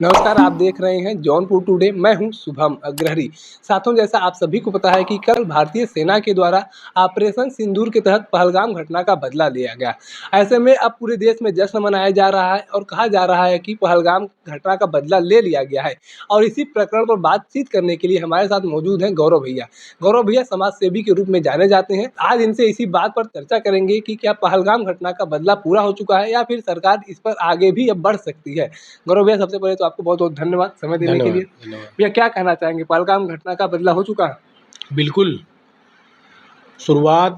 नमस्कार, आप देख रहे हैं जौनपुर टुडे। मैं हूं शुभम अग्रहरी। साथियों, जैसा आप सभी को पता है कि कल भारतीय सेना के द्वारा ऑपरेशन सिंदूर के तहत पहलगाम घटना का बदला लिया गया। ऐसे में अब पूरे देश में जश्न मनाया जा रहा है और कहा जा रहा है कि पहलगाम घटना का बदला ले लिया गया है। और इसी प्रकरण पर बातचीत करने के लिए हमारे साथ मौजूद हैं गौरव भैया। गौरव भैया समाज सेवी के रूप में जाने जाते हैं। आज इनसे इसी बात पर चर्चा करेंगे कि क्या पहलगाम घटना का बदला पूरा हो चुका है या फिर सरकार इस पर आगे भी अब बढ़ सकती है। गौरव भैया, सबसे पहले तो आपको बहुत-बहुत धन्यवाद समय देने के लिए। धन्यवाद, धन्यवाद। भैया, क्या कहना चाहेंगे, पहलगाम घटना का बदला हो चुका है? बिल्कुल, शुरुआत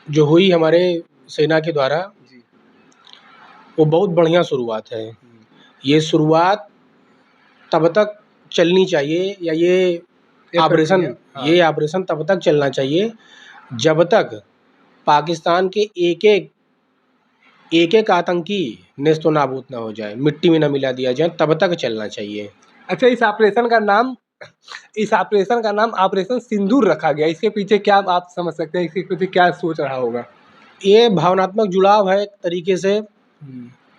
जो हुई हमारे सेना के द्वारा, जी। वो बहुत बढ़िया शुरुआत है। ये शुरुआत तब तक चलनी चाहिए या ये ऑपरेशन प्रक्रिया, ये ऑपरेशन तब तक चलना चाहिए, जब तक पाकिस्तान के एक-एक आतंकी नेस्तनाबूद ना हो जाए, मिट्टी में ना मिला दिया जाए, तब तक चलना चाहिए। अच्छा, इस ऑपरेशन का नाम ऑपरेशन सिंदूर रखा गया। इसके पीछे क्या आप समझ सकते हैं, इसके पीछे क्या सोच रहा होगा? ये भावनात्मक जुड़ाव है एक तरीके से,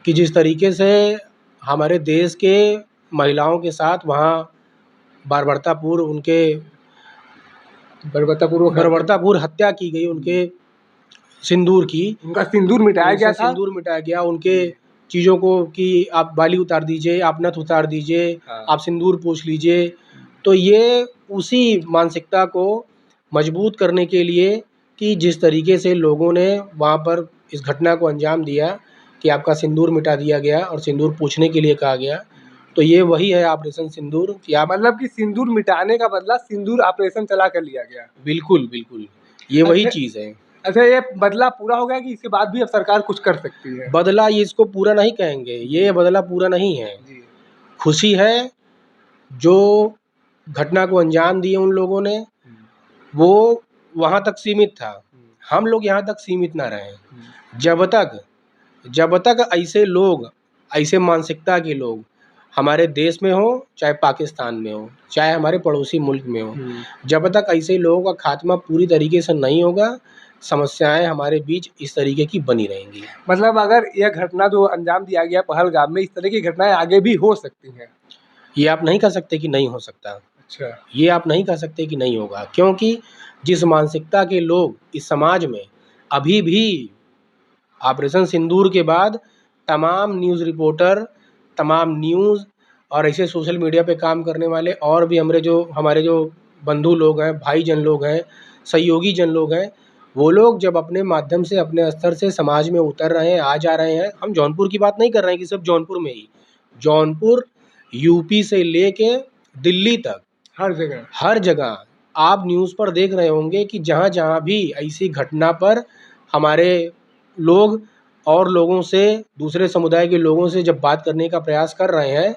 कि जिस तरीके से हमारे देश के महिलाओं के साथ वहाँ बर्बरतापूर्व उनके बर्बरतापूर्वक बर्बरतापूर्व हत्या की गई, उनके सिंदूर की, उनका सिंदूर मिटाया गया उनसे था। सिंदूर मिटाया गया, उनके चीज़ों को कि आप बाली उतार दीजिए, आप नथ उतार दीजिए, हाँ। आप सिंदूर पोंछ लीजिए। तो ये उसी मानसिकता को मजबूत करने के लिए कि जिस तरीके से लोगों ने वहाँ पर इस घटना को अंजाम दिया कि आपका सिंदूर मिटा दिया गया और सिंदूर पोंछने के लिए कहा गया। तो ये वही है ऑपरेशन सिंदूर कि आप मतलब कि सिंदूर मिटाने का बदला सिंदूर ऑपरेशन चला कर लिया गया। बिल्कुल, बिल्कुल, ये वही अच्छा। चीज़ है। अच्छा, ये बदला पूरा हो गया कि इसके बाद भी अब सरकार कुछ कर सकती है? बदला ये इसको पूरा नहीं कहेंगे, ये बदला पूरा नहीं है। जी। खुशी है, जो घटना को अंजाम दिए उन लोगों ने, वो वहाँ तक सीमित था। हम लोग यहाँ तक सीमित ना रहें। जब तक ऐसे लोग, ऐसे मानसिकता के लोग हमारे देश में हों, चाहे पाकिस्तान में हों, चाहे हमारे पड़ोसी मुल्क में हों, जब तक ऐसे लोगों का खात्मा पूरी तरीके से नहीं होगा, समस्याएँ हमारे बीच इस तरीके की बनी रहेंगी। मतलब अगर यह घटना जो अंजाम दिया गया पहलगाम में, इस तरह की घटनाएँ आगे भी हो सकती हैं? ये आप नहीं कह सकते कि नहीं हो सकता। अच्छा। ये आप नहीं कह सकते कि नहीं होगा, क्योंकि जिस मानसिकता के लोग इस समाज में अभी भी ऑपरेशन सिंदूर के बाद तमाम न्यूज़ रिपोर्टर, तमाम न्यूज़ और ऐसे सोशल मीडिया पे काम करने वाले और भी हमारे जो बंधु लोग हैं, भाईजन लोग हैं, सहयोगी जन लोग हैं, वो लोग जब अपने माध्यम से, अपने स्तर से समाज में उतर रहे हैं, आ जा रहे हैं। हम जौनपुर की बात नहीं कर रहे हैं कि सिर्फ जौनपुर में ही, जौनपुर, यूपी से लेके दिल्ली तक, हर जगह आप न्यूज़ पर देख रहे होंगे कि जहाँ-जहाँ भी ऐसी घटना पर हमारे लोग और लोगों से, दूसरे समुदाय के लोगों से जब बात करने का प्रयास कर रहे हैं,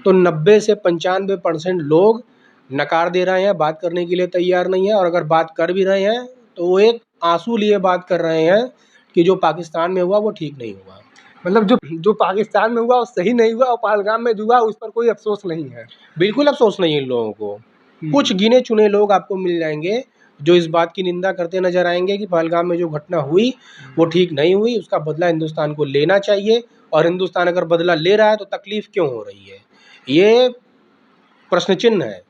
तो 90 से 95% लोग नकार दे रहे हैं, बात करने के लिए तैयार नहीं है, और अगर बात कर भी रहे हैं, तो वो एक आँसू लिए बात कर रहे हैं कि जो पाकिस्तान में हुआ वो ठीक नहीं हुआ। मतलब जो पाकिस्तान में हुआ वो सही नहीं हुआ और पहलगाम में जो हुआ उस पर कोई अफ़सोस नहीं है। बिल्कुल अफ़सोस नहीं है इन लोगों को। कुछ गिने-चुने लोग आपको मिल जाएँगे, जो इस बात की निंदा करते नज़र आएँगे कि पहलगाम में जो घटना हुई, वो ठीक नहीं हुई, उसका बदला हिंदुस्तान को लेना चाहिए, और हिंदुस्तान अगर बदला ले रहा है तो तकलीफ़ क्यों हो रही है? ये प्रश्न चिन्ह है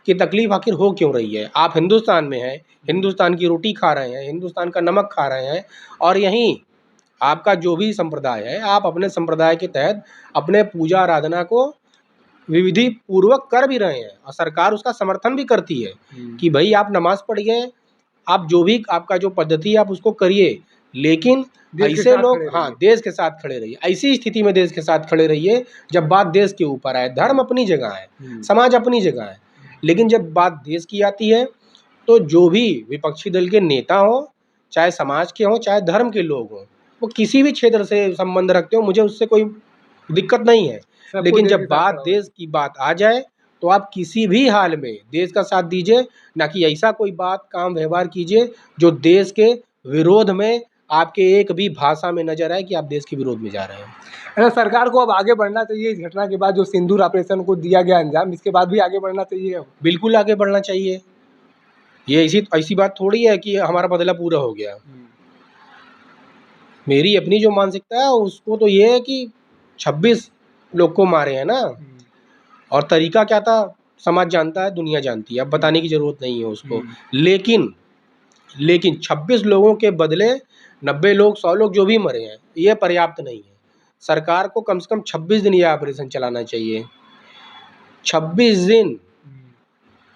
कि तकलीफ़ आखिर हो क्यों रही है? आप हिंदुस्तान में हैं, हिंदुस्तान की रोटी खा रहे हैं, हिंदुस्तान का नमक खा रहे हैं, और यहीं आपका जो भी संप्रदाय है, आप अपने संप्रदाय के तहत अपने पूजा आराधना को विधि पूर्वक कर भी रहे हैं, और सरकार उसका समर्थन भी करती है कि भाई आप नमाज़ पढ़िए, आप जो भी आपका जो पद्धति है आप उसको करिए, लेकिन ऐसे लोग, हाँ, देश के साथ खड़े रहिए। ऐसी स्थिति में देश के साथ खड़े रहिए जब बात देश के ऊपर आए। धर्म अपनी जगह है, समाज अपनी जगह है, लेकिन जब बात देश की आती है, तो जो भी विपक्षी दल के नेता हों, चाहे समाज के हों, चाहे धर्म के लोग हों, वो किसी भी क्षेत्र से संबंध रखते हो, मुझे उससे कोई दिक्कत नहीं है। लेकिन जब बात देश की बात आ जाए, तो आप किसी भी हाल में देश का साथ दीजिए, ना कि ऐसा कोई बात, काम, व्यवहार कीजिए जो देश के विरोध में, आपके एक भी भाषा में नज़र आए कि आप देश के विरोध में जा रहे हैं। अच्छा, सरकार को अब आगे बढ़ना चाहिए इस घटना के बाद, जो सिंदूर ऑपरेशन को दिया गया अंजाम, इसके बाद भी आगे बढ़ना चाहिए अब? बिल्कुल आगे बढ़ना चाहिए। ये ऐसी बात थोड़ी है कि हमारा बदला पूरा हो गया। मेरी अपनी जो मानसिकता है उसको तो ये है कि 26 लोग को मारे हैं ना। और तरीका क्या था समाज जानता है, दुनिया जानती है, अब बताने की ज़रूरत नहीं है उसको। लेकिन 26 लोगों के बदले 90 लोग 100 लोग जो भी मरे हैं ये पर्याप्त नहीं है। सरकार को कम से कम 26 दिन ये ऑपरेशन चलाना चाहिए। 26 दिन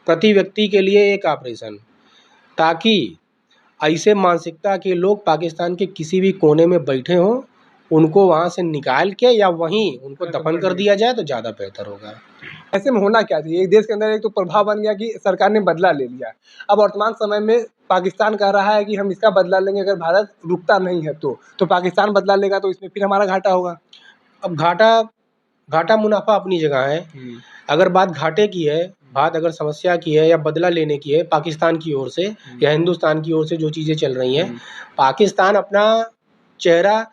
प्रति व्यक्ति के लिए एक ऑपरेशन, ताकि ऐसे मानसिकता के लोग पाकिस्तान के किसी भी कोने में बैठे हों, उनको वहाँ से निकाल के या वहीं उनको दफन कर दिया जाए तो ज़्यादा बेहतर होगा। ऐसे में होना क्या चाहिए? एक देश के अंदर एक तो प्रभाव बन गया कि सरकार ने बदला ले लिया। अब वर्तमान समय में पाकिस्तान कह रहा है कि हम इसका बदला लेंगे अगर भारत रुकता नहीं है तो पाकिस्तान बदला लेगा तो इसमें फिर हमारा घाटा होगा। अब घाटा मुनाफा अपनी जगह है। अगर बात घाटे की है, बात अगर समस्या की है या बदला लेने की है पाकिस्तान की ओर से या हिंदुस्तान की ओर से जो चीज़ें चल रही हैं, पाकिस्तान अपना चेहरा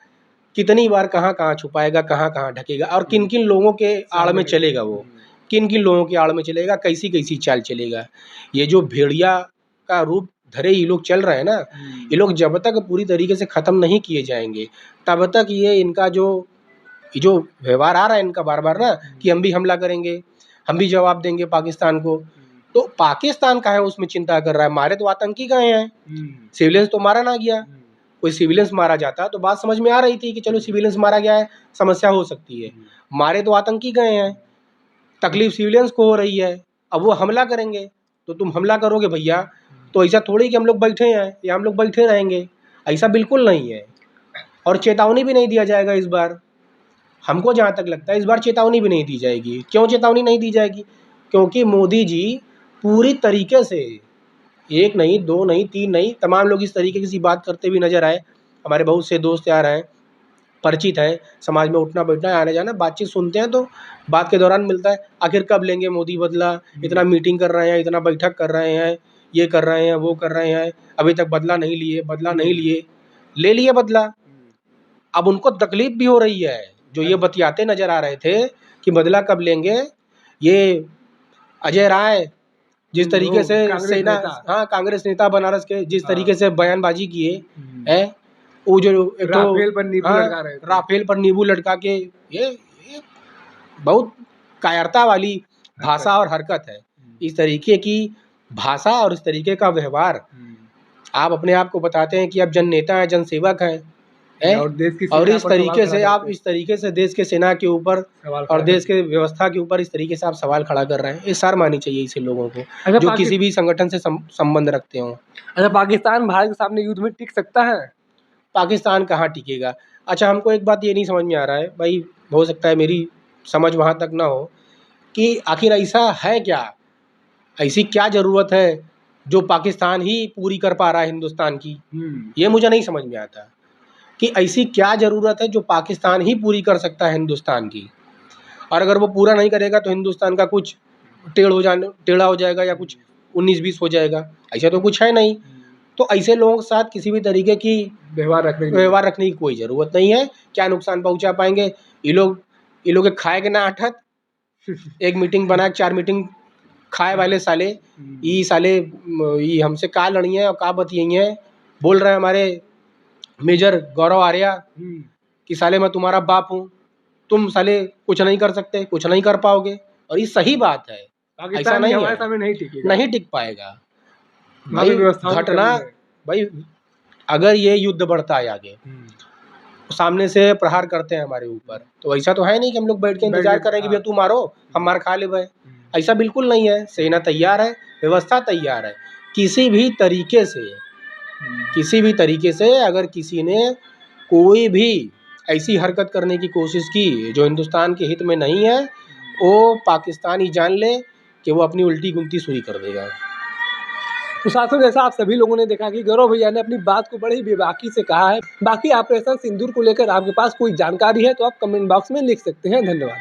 कितनी बार कहाँ-कहाँ छुपाएगा, कहाँ-कहाँ ढकेगा और किन-किन लोगों के आड़ में चलेगा वो, किन-किन लोगों की आड़ में चलेगा, कैसी-कैसी चाल चलेगा। ये जो भेड़िया का रूप धरे ये लोग चल रहे हैं ना, ये लोग जब तक पूरी तरीके से ख़त्म नहीं किए जाएंगे तब तक ये इनका जो व्यवहार आ रहा है इनका बार-बार ना कि हम भी हमला करेंगे, हम भी जवाब देंगे पाकिस्तान को। तो पाकिस्तान काहे उसमें चिंता कर रहा है? मारे तो आतंकी गए हैं, सिविलियंस तो मारा ना गया। कोई सिविलियंस मारा जाता तो बात समझ में आ रही थी कि चलो सिविलियंस मारा गया है, समस्या हो सकती है। मारे तो आतंकी गए हैं, तकलीफ सिविलियंस को हो रही है, अब वो हमला करेंगे तो तुम हमला करोगे भैया, तो ऐसा थोड़ी कि हम लोग बैठे हैं या हम लोग बैठे रहेंगे, ऐसा बिल्कुल नहीं है। और चेतावनी भी नहीं दिया जाएगा इस बार। हमको जहाँ तक लगता है इस बार चेतावनी भी नहीं दी जाएगी। क्यों चेतावनी नहीं दी जाएगी? क्योंकि मोदी जी पूरी तरीके से 1 नहीं, 2 नहीं, 3 नहीं, तमाम लोग इस तरीके की बात करते हुए नज़र आए। हमारे बहुत से दोस्त यार हैं, परिचित हैं, समाज में उठना बैठना आना-जाना, बातचीत सुनते हैं तो बात के दौरान मिलता है, आखिर कब लेंगे मोदी बदला? इतना मीटिंग कर रहे हैं, इतना बैठक कर रहे हैं, ये कर रहे हैं, वो कर रहे हैं, अभी तक बदला नहीं लिए, ले लिए बदला। अब उनको तकलीफ भी हो रही है, जो ये बतियाते नज़र आ रहे थे कि बदला कब लेंगे। ये अजय राय जिस तरीके से सेना कांग्रेस नेता बनारस के जिस तरीके से बयानबाजी किए हैं, वो जो एक तो राफेल पर नींबू लटका के ये बहुत कायरता वाली भाषा और हरकत है। इस तरीके की भाषा और इस तरीके का व्यवहार आप अपने आप को बताते हैं कि आप जननेता हैं, जनसेवक हैं, और इस तरीके से आप इस तरीके से देश के सेना के ऊपर और देश के व्यवस्था के ऊपर इस तरीके से आप सवाल खड़ा कर रहे हैं। ये शर्म आनी चाहिए ऐसे लोगों को जो किसी भी संगठन से संबंध रखते हों। अच्छा, पाकिस्तान भारत के सामने युद्ध में टिक सकता है? पाकिस्तान कहाँ टिकेगा? अच्छा, हमको एक बात ये नहीं समझ में आ रहा है भाई, हो सकता है मेरी समझ वहाँ तक ना हो कि आखिर ऐसा है क्या, ऐसी क्या ज़रूरत है जो पाकिस्तान ही पूरी कर पा रहा है हिंदुस्तान की? ये मुझे नहीं समझ में आता कि ऐसी क्या ज़रूरत है जो पाकिस्तान ही पूरी कर सकता है हिंदुस्तान की, और अगर वो पूरा नहीं करेगा तो हिंदुस्तान का कुछ टेढ़ा हो जाएगा या कुछ 19-20 हो जाएगा, ऐसा तो कुछ है नहीं। तो ऐसे लोगों के साथ किसी भी तरीके की व्यवहार रखने की कोई ज़रूरत नहीं है। क्या नुकसान पहुंचा पाएंगे ये लोग के खाए के ना आठत, एक मीटिंग बना के 4 मीटिंग खाए वाले साले, ये हमसे का लड़ी हैं और का बतियाई हैं। बोल रहे हैं हमारे मेजर गौरव आर्या कि साले मैं तुम्हारा बाप हूँ, तुम साले कुछ नहीं कर सकते, कुछ नहीं कर पाओगे, और ये सही बात है। ऐसा नहीं है, नहीं टिक पाएगा भाई। घटना भाई, अगर ये युद्ध बढ़ता है आगे, सामने से प्रहार करते हैं हमारे ऊपर, तो ऐसा तो है नहीं कि हम लोग बैठ के इंतजार करें कि भैया तू मारो हम मार खा ले भाई, ऐसा बिल्कुल नहीं है। सेना तैयार है, व्यवस्था तैयार है। किसी भी तरीके से अगर किसी ने कोई भी ऐसी हरकत करने की कोशिश की जो हिंदुस्तान के हित में नहीं है, वो पाकिस्तानी जान ले कि वो अपनी उल्टी गुमती सुई कर देगा। तो साथियों, जैसा आप सभी लोगों ने देखा कि गौरव भैया ने अपनी बात को बड़ी बेबाकी से कहा है। बाकी ऑपरेशन सिंदूर को लेकर आपके पास कोई जानकारी है तो आप कमेंट बॉक्स में लिख सकते हैं। धन्यवाद।